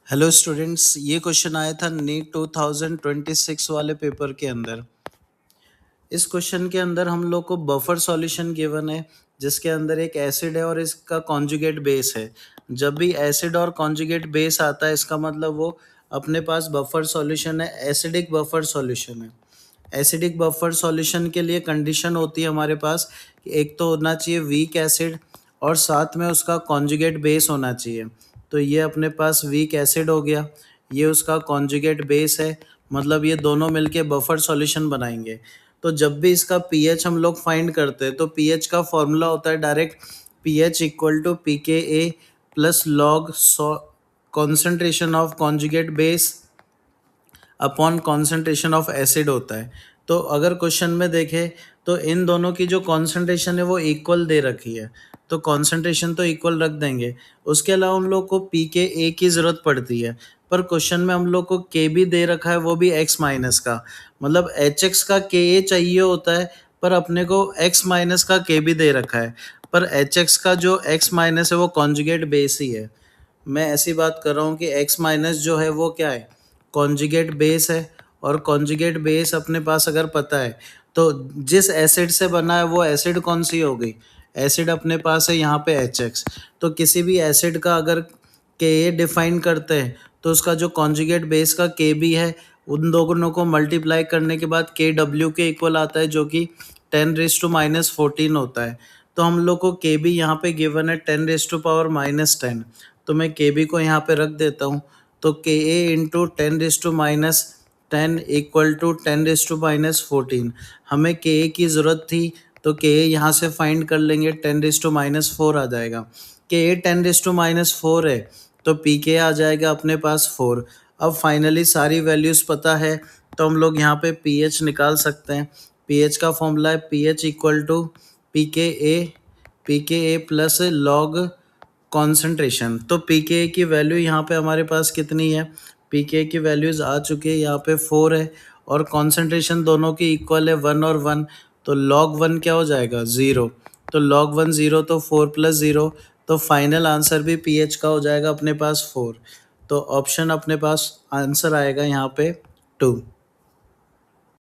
Hello students, ये question आया था नीट 2026 वाले पेपर के अंदर। इस क्वेश्चन के अंदर हम लोग को बफर सॉल्यूशन गिवन है, जिसके अंदर एक एसिड है और इसका कॉन्जुगेट बेस है। जब भी एसिड और कॉन्जुगेट बेस आता है, इसका मतलब वो अपने पास बफर सॉल्यूशन है, एसिडिक बफर सॉल्यूशन है। एसिडिक बफर सॉल्यूशन के लिए कंडीशन होती है हमारे पास कि एक तो होना चाहिए वीक एसिड और साथ में उसका कॉन्जुगेट बेस होना चाहिए। तो ये अपने पास वीक एसिड हो गया, ये उसका कॉन्जुगेट बेस है, मतलब ये दोनों मिलके बफर सॉल्यूशन बनाएंगे। तो जब भी इसका पीएच हम लोग फाइंड करते हैं तो पीएच का फॉर्मूला होता है direct pH equal to pKa plus log concentration of conjugate base upon concentration of acid होता है। तो अगर क्वेश्चन में देखें तो इन दोनों की जो कॉन्सेंट्रेशन है वो इक्वल दे रखी है, तो कॉन्सेंट्रेशन तो इक्वल रख देंगे। उसके अलावा हम लोग को पी के ए की ज़रूरत पड़ती है, पर क्वेश्चन में हम लोग को के भी दे रखा है, वो भी एक्स माइनस का, मतलब एच एक्स का के ए चाहिए होता है, पर अपने को एक्स माइनस का के भी दे रखा है। पर एच एक्स का जो एक्स माइनस है वो कॉन्जुगेट बेस ही है। मैं ऐसी बात कर रहा हूँ कि एक्स माइनस जो है वो क्या है, कॉन्जुगेट बेस है। और कॉन्जुगेट बेस अपने पास अगर पता है तो जिस एसिड से बना है वो एसिड कौन सी हो गई, एसिड अपने पास है यहाँ पे एच एक्स। तो किसी भी एसिड का अगर के ए डिफाइन करते हैं तो उसका जो कॉन्जुगेट बेस का के बी है, उन दोनों को मल्टीप्लाई करने के बाद के डब्ल्यू के इक्वल आता है, जो कि 10⁻⁻14 होता है। तो हम लोग को के बी यहाँ पे गिवन है 10⁻⁻10। तो मैं के बी को यहाँ पे रख देता हूँ। तो के ए इंटू 10⁻10 इक्वल टू 10⁻⁻14। हमें के ए की ज़रूरत थी, तो के ए यहाँ से फाइंड कर लेंगे, 10⁻⁻4 आ जाएगा। के ए 10⁻⁻4 है तो पी के आ जाएगा अपने पास 4। अब फाइनली सारी वैल्यूज़ पता है तो हम लोग यहाँ पे पी एच निकाल सकते हैं। पी एच का फॉर्मूला है P H equal to P K A plus log concentration. तो पी के ए की वैल्यू यहाँ पे हमारे पास कितनी है, पी के ए की वैल्यूज़ आ चुकी है, यहाँ पे 4 है और कॉन्सेंट्रेशन दोनों की इक्वल है 1 और 1। तो log 1 क्या हो जाएगा, 0। तो log 1 0, तो 4 प्लस 0, तो फाइनल आंसर भी पी एच का हो जाएगा अपने पास 4। तो ऑप्शन अपने पास आंसर आएगा यहाँ पे 2।